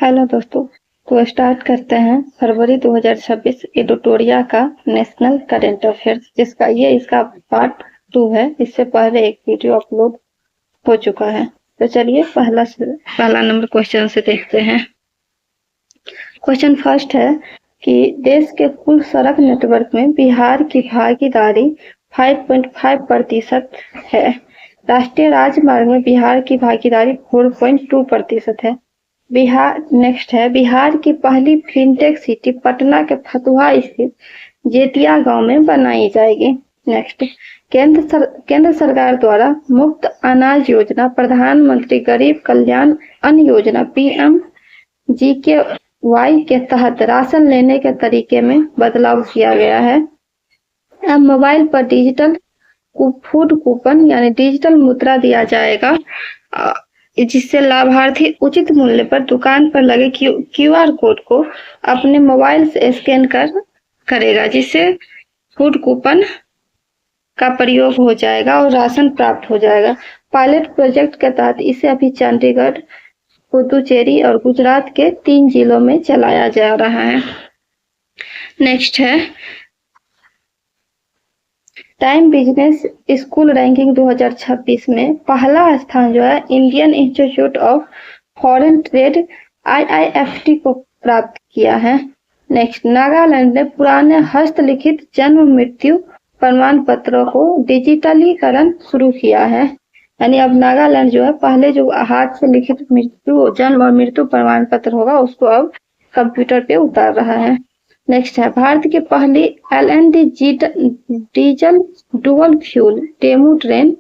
Hello दोस्तों। तो start करते हैं फरवरी 2026 एडिटोरिया का नेशनल करंट अफेयर्स, इसका पार्ट 2 है। इससे पहले एक वीडियो अपलोड हो चुका है। तो चलिए पहला नंबर क्वेश्चन से देखते हैं। क्वेश्चन फर्स्ट है कि देश के कुल सड़क नेटवर्क में बिहार की भागीदारी 5.5% है। राष्ट्रीय राजमार्ग में बिहार की भागीदारी 4.2% है। बिहार की पहली फिनटेक सिटी पटना के फतुहा स्थित जेतिया गांव में बनाई जाएगी। नेक्स्ट, केंद्र सरकार द्वारा मुफ्त अनाज योजना, प्रधानमंत्री गरीब कल्याण अन्न योजना PMGKY के तहत राशन लेने के तरीके में बदलाव किया गया है। अब मोबाइल पर डिजिटल फूड कूपन यानी डिजिटल मुद्रा दिया जाएगा, जिससे लाभार्थी उचित मूल्य पर दुकान पर लगे QR कोड को अपने मोबाइल से स्कैन करेगा, जिससे फूड कूपन का प्रयोग हो जाएगा और राशन प्राप्त हो जाएगा। पायलट प्रोजेक्ट के तहत इसे अभी चंडीगढ़, पुदुचेरी और गुजरात के 3 जिलों में चलाया जा रहा है। नेक्स्ट है टाइम बिजनेस स्कूल रैंकिंग 2026 में पहला स्थान जो है Indian institute of foreign trade IIFT को प्राप्त किया है। नेक्स्ट, नागालैंड ने पुराने हस्तलिखित जन्म मृत्यु प्रमाण पत्रों को डिजिटलीकरण शुरू किया है। यानी अब नागालैंड जो है पहले जो हाथ से लिखित जन्म और मृत्यु प्रमाण पत्र होगा उसको अब कंप्यूटर पे उतार रहा है। नेक्स्ट है भारत की पहली LNG diesel dual fuel DEMU train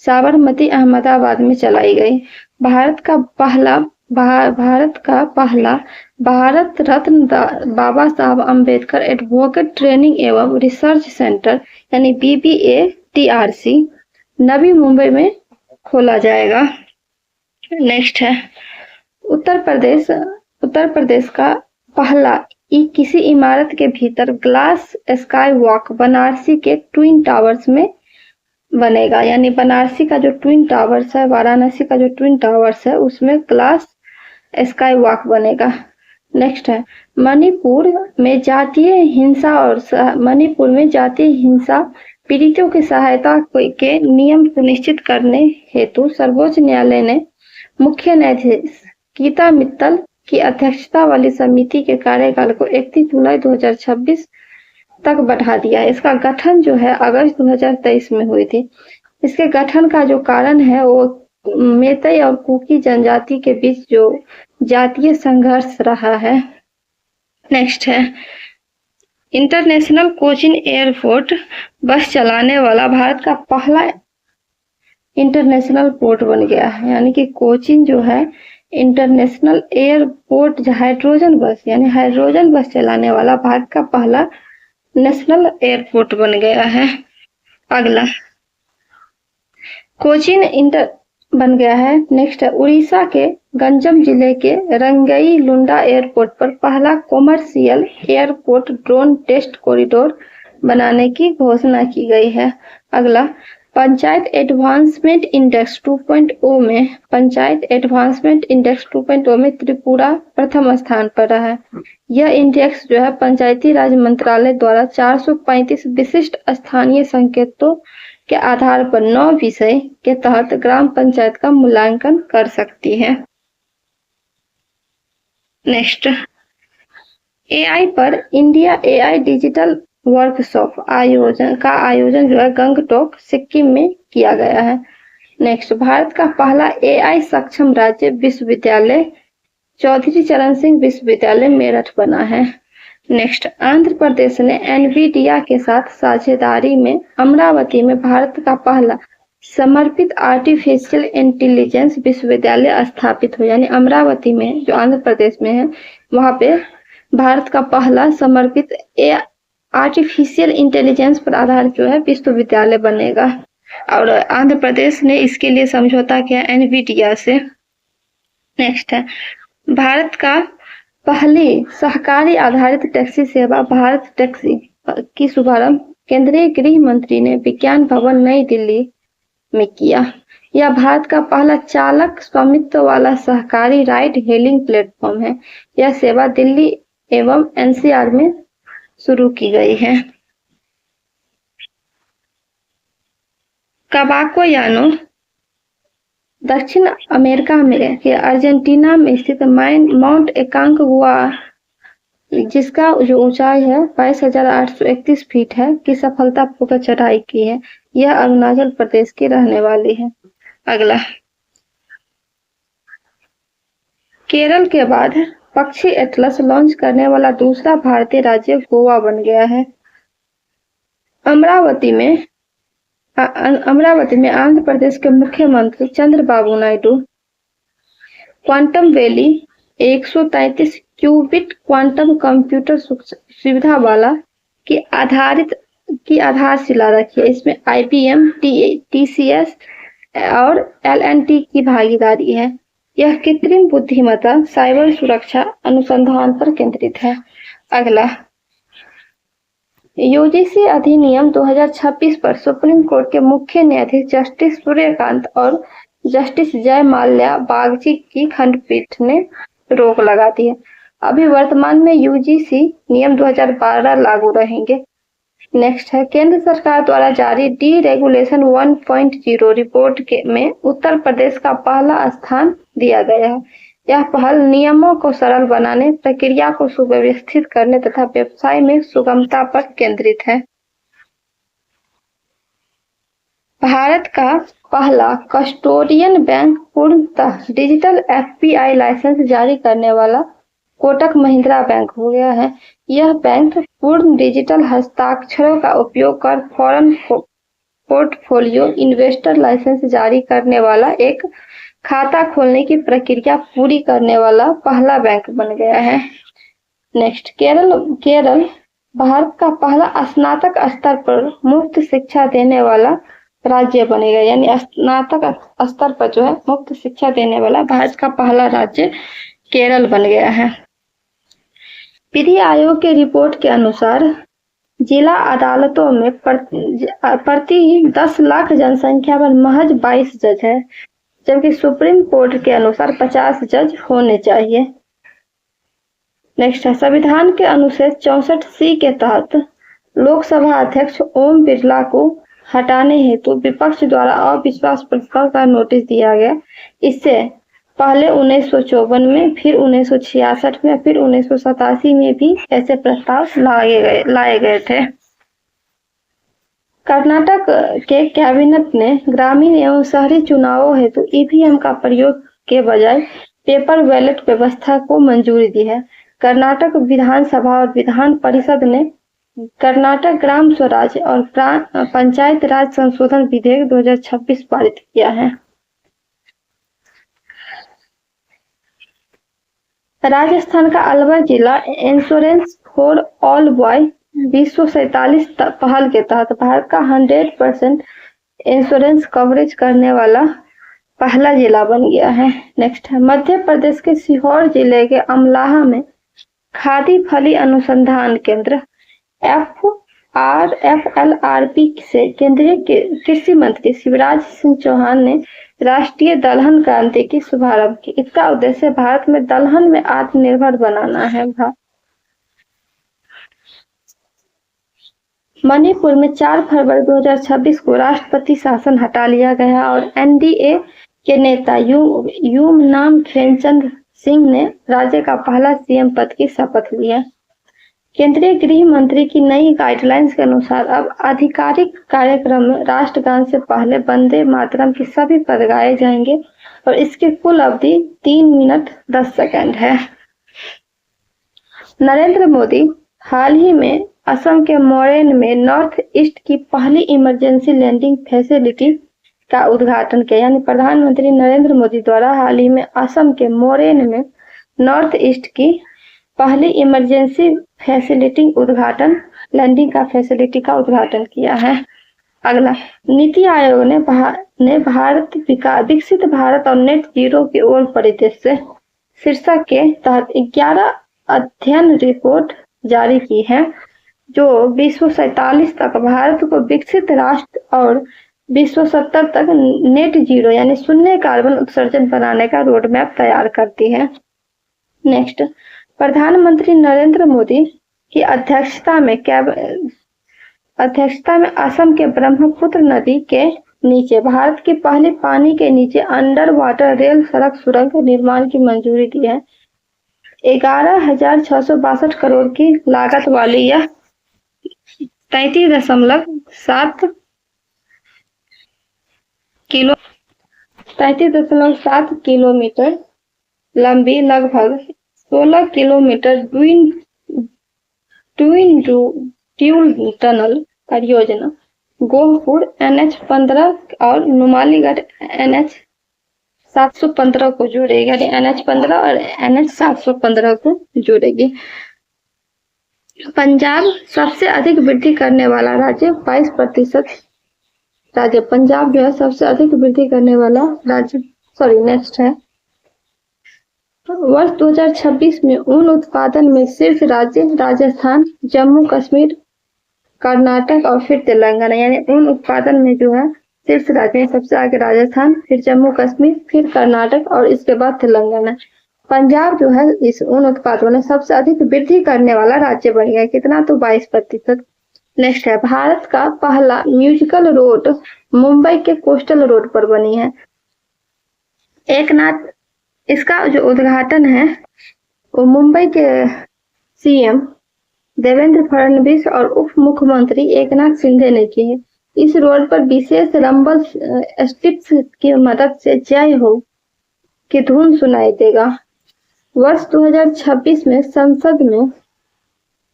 Sabarmati Ahmedabad में चलाई गई। भारत का पहला भारत रत्न बाबा साहब अम्बेडकर एडवोकेट ट्रेनिंग एवं रिसर्च सेंटर यानी BBA-TRC नवी मुंबई में खोला जाएगा। नेक्स्ट है उत्तर प्रदेश का पहला किसी इमारत के भीतर ग्लास स्काई वॉक बनारसी के ट्विन टावर्स में बनेगा। यानी बनारसी का जो ट्विन टावर्स है, वाराणसी का जो ट्विन टावर्स है, उसमें ग्लास स्काई वॉक बनेगा। नेक्स्ट है मणिपुर में जातीय हिंसा पीड़ितों की सहायता के नियम सुनिश्चित करने हेतु सर्वोच्च न्यायालय ने मुख्य न्यायाधीश गीता मित्तल की अध्यक्षता वाली समिति के कार्यकाल को 31 जुलाई 2026 तक बढ़ा दिया है। इसका गठन जो है अगस्त 2023 में हुई थी। इसके गठन का जो कारण है वो मेतई और कुकी जनजाति के बीच जो जातीय संघर्ष रहा है। नेक्स्ट है इंटरनेशनल कोचीन एयरपोर्ट बस चलाने वाला भारत का पहला इंटरनेशनल पोर्ट बन गया है। यानी कि कोचीन जो है इंटरनेशनल एयरपोर्ट हाइड्रोजन बस चलाने वाला भारत का पहला नेशनल एयरपोर्ट बन गया है। अगला कोचीन बन गया है। नेक्स्ट है उड़ीसा के गंजम जिले के रंगई लुंडा एयरपोर्ट पर पहला commercial airport drone test corridor बनाने की घोषणा की गई है। अगला पंचायत एडवांसमेंट इंडेक्स 2.0 में त्रिपुरा प्रथम स्थान पर रहा है। यह इंडेक्स जो है पंचायती राज मंत्रालय द्वारा 435 विशिष्ट स्थानीय संकेतों के आधार पर 9 विषय के तहत ग्राम पंचायत का मूल्यांकन कर सकती है। नेक्स्ट AI पर इंडिया AI डिजिटल वर्कशॉप आयोजन जो है गंगटोक सिक्किम में किया गया है। नेक्स्ट भारत का पहला AI सक्षम राज्य विश्वविद्यालय चौधरी चरण सिंह विश्वविद्यालय मेरठ बना है। नेक्स्ट आंध्र प्रदेश ने NVIDIA के साथ साझेदारी में अमरावती में भारत का पहला समर्पित आर्टिफिशियल इंटेलिजेंस विश्वविद्यालय स्थापित हो। यानी अमरावती में जो आंध्र प्रदेश में है वहां पे भारत का पहला समर्पित आर्टिफिशियल इंटेलिजेंस पर आधारित जो है विश्वविद्यालय बनेगा और आंध्र प्रदेश ने इसके लिए समझौता किया NVIDIA से। नेक्स्ट है भारत का पहली सहकारी आधारित टैक्सी सेवा भारत टैक्सी की शुभारंभ केंद्रीय गृह मंत्री ने विज्ञान भवन नई दिल्ली में किया। यह भारत का पहला चालक स्वामित्व वाला सहकारी राइड हेलिंग प्लेटफॉर्म है। यह सेवा दिल्ली एवं एनसीआर में शुरू की गई है। कबाकोयानो दक्षिण अमेरिका में के अर्जेंटीना में स्थित माउंट एकांकगुआ, जिसका जो ऊंचाई है 22,831 फीट है, की सफलतापूर्वक चढ़ाई की है। यह अरुणाचल प्रदेश की रहने वाली है। अगला, केरल के बाद पक्षी एटलस लॉन्च करने वाला दूसरा भारतीय राज्य गोवा बन गया है। अमरावती में आंध्र प्रदेश के मुख्यमंत्री Chandrababu Naidu quantum valley 133 qubit quantum computer सुविधा वाला की आधारशिला रखी है। इसमें IBM, TCS और L&T की भागीदारी है। यह कृत्रिम बुद्धिमत्ता, साइबर सुरक्षा अनुसंधान पर केंद्रित है। अगला, यूजीसी अधिनियम 2026 पर सुप्रीम कोर्ट के मुख्य न्यायाधीश जस्टिस सूर्यकांत और जस्टिस जय माल्या बागची की खंडपीठ ने रोक लगा दी है। अभी वर्तमान में यूजीसी नियम 2012 लागू रहेंगे। नेक्स्ट है, केंद्र सरकार द्वारा जारी डी रेगुलेशन 1.0 रिपोर्ट में उत्तर प्रदेश का पहला स्थान दिया गया है। यह पहल नियमों को सरल बनाने, प्रक्रिया को सुव्यवस्थित करने तथा व्यवसाय में सुगमता पर केंद्रित है। भारत का पहला कस्टोडियन बैंक पूर्णतः डिजिटल FPI लाइसेंस जारी करने वाला कोटक महिंद्रा बैंक हो गया है। यह बैंक पूर्ण डिजिटल हस्ताक्षरों का उपयोग कर फॉरेन पोर्टफोलियो इन्वेस्टर लाइसेंस जारी करने वाला, एक खाता खोलने की प्रक्रिया पूरी करने वाला पहला बैंक बन गया है। नेक्स्ट, केरल भारत का पहला स्नातक स्तर पर मुफ्त शिक्षा देने वाला राज्य बनेगा। यानी स्नातक स्तर पर जो है मुफ्त शिक्षा देने वाला भारत का पहला राज्य केरल बन गया है। विधि आयोग के रिपोर्ट के अनुसार जिला अदालतों में प्रति 10 लाख जनसंख्या पर महज 22 जज है, जबकि सुप्रीम कोर्ट के अनुसार 50 जज होने चाहिए। नेक्स्ट है, संविधान के अनुच्छेद 64C के तहत लोकसभा अध्यक्ष ओम बिरला को हटाने हेतु विपक्ष द्वारा अविश्वास प्रस्ताव का नोटिस दिया गया। इससे पहले 1954 में, फिर 1966 में, फिर 1987 में भी ऐसे प्रस्ताव लाए गए थे। कर्नाटक के कैबिनेट ने ग्रामीण एवं शहरी चुनावों हेतु EVM का प्रयोग के बजाय पेपर बैलेट व्यवस्था को मंजूरी दी है। कर्नाटक विधानसभा और विधान परिषद ने कर्नाटक ग्राम स्वराज और पंचायत राज संशोधन विधेयक 2026 पारित किया है। राजस्थान का अलवर जिला इंश्योरेंस फॉर ऑल बॉय 247 पहल के तहत भारत का 100% इंश्योरेंस कवरेज करने वाला पहला जिला बन गया है। नेक्स्ट है, मध्य प्रदेश के सीहोर जिले के अमलाहा में खादी फली अनुसंधान केंद्र FLRP से केंद्रीय कृषि मंत्री शिवराज सिंह चौहान ने राष्ट्रीय दलहन क्रांति की शुभारंभ की। इसका उद्देश्य भारत में दलहन में आत्मनिर्भर बनाना है। मणिपुर में 4 फरवरी 2026 को राष्ट्रपति शासन हटा लिया गया और NDA के नेता यूम नाम खेमचंद सिंह ने राज्य का पहला CM पद की शपथ ली है। केंद्रीय गृह मंत्री की नई गाइडलाइंस के अनुसार अब आधिकारिक कार्यक्रम में राष्ट्रगान से पहले वंदे मातरम की सभी पद गाए जाएंगे और इसकी कुल अवधि 3 मिनट 10 सेकंड है। नरेंद्र मोदी हाल ही में असम के मोरेन में नॉर्थ ईस्ट की पहली इमरजेंसी लैंडिंग फैसिलिटी का उद्घाटन किया। यानी प्रधानमंत्री नरेंद्र मोदी द्वारा हाल ही में असम के मोरेन में नॉर्थ ईस्ट की पहली इमरजेंसी फैसिलिटी का उद्घाटन किया है। अगला, नीति आयोग ने विकसित भारत और नेट जीरो की ओर परिदृश्य शीर्षक के तहत 11 अध्ययन रिपोर्ट जारी की है, जो 2047 तक भारत को विकसित राष्ट्र और विश्व 70 तक नेट जीरो यानी शून्य कार्बन उत्सर्जन बनाने का रोड मैप तैयार करती है। नेक्स्ट, प्रधानमंत्री नरेंद्र मोदी की अध्यक्षता में असम के ब्रह्मपुत्र नदी के नीचे भारत की पहली पानी के नीचे अंडर वाटर रेल सड़क सुरंग निर्माण की मंजूरी दी है। 11,662 करोड़ की लागत वाली यह 33.7 किलोमीटर लंबी, लगभग 16 किलोमीटर ट्विन ट्यूल टनल परियोजना गोहपुर NH-15 और नुमालीगढ़ NH-715 को जोड़ेगी, यानी NH-15 और NH-715 को जोड़ेगी। पंजाब सबसे अधिक वृद्धि करने वाला राज्य, 22% राज्य पंजाब जो है सबसे अधिक वृद्धि करने वाला राज्य। नेक्स्ट है, वर्ष 2026 में ऊन उत्पादन में शीर्ष राज्य राजस्थान, जम्मू कश्मीर, कर्नाटक और फिर तेलंगाना, यानी ऊन उत्पादन में जो है शीर्ष राज्य में सबसे आगे राजस्थान, फिर जम्मू कश्मीर, फिर कर्नाटक और इसके बाद तेलंगाना। पंजाब जो है इस ऊन उत्पादन में सबसे अधिक वृद्धि करने वाला राज्य बन गया। कितना? तो 22%। नेक्स्ट है, भारत का पहला म्यूजिकल रोड मुंबई के कोस्टल रोड पर बनी है। इसका जो उद्घाटन है वो मुंबई के CM देवेंद्र फडणवीस और उप मुख्यमंत्री एकनाथ शिंदे ने की है। इस रोड पर विशेष रंबल स्ट्रिप्स की मदद से जय हो की धुन सुनाई देगा। वर्ष 2026 में संसद में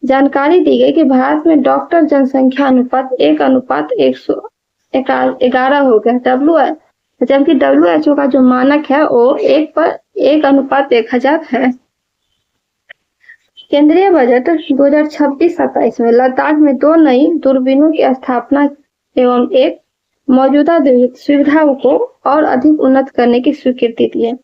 जानकारी दी गई कि भारत में डॉक्टर जनसंख्या अनुपात 1:111 हो गया, जबकि WHO का जो मानक है वो 1:1000 है। केंद्रीय बजट 2026-27 में लद्दाख में 2 नई दूरबीनों की स्थापना एवं एक मौजूदा सुविधाओं को और अधिक उन्नत करने की स्वीकृति दी है।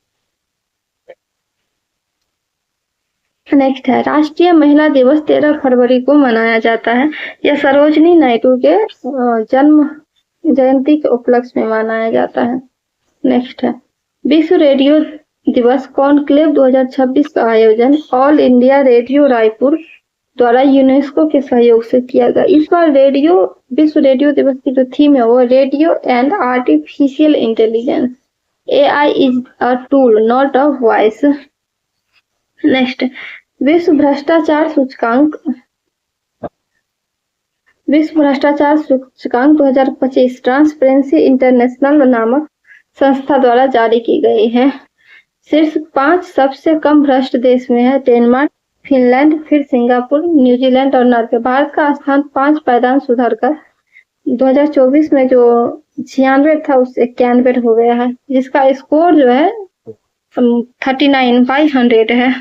नेक्स्ट है, राष्ट्रीय महिला दिवस 13 फरवरी को मनाया जाता है। यह सरोजिनी नायडू के जन्म जयंती के उपलक्ष्य में मनाया जाता है। नेक्स्ट है, विश्व रेडियो दिवस कॉन्क्लेव 2026 का आयोजन ऑल इंडिया रेडियो रायपुर द्वारा यूनेस्को के सहयोग से किया गया। इस बार विश्व रेडियो दिवस की जो थीम है वो radio and artificial intelligence, AI is a tool not a voice. Next, विश्व भ्रष्टाचार सूचकांक 2025 ट्रांसपेरेंसी इंटरनेशनल नामक संस्था द्वारा जारी की गई है। शीर्ष 5 सबसे कम भ्रष्ट देश में है डेनमार्क, फिनलैंड, फिर सिंगापुर, न्यूजीलैंड और नॉर्वे। भारत का स्थान 5 पायदान सुधरकर 2024 में जो 96 था उससे 91 हो गया है, जिसका स्कोर जो है 39/100 है।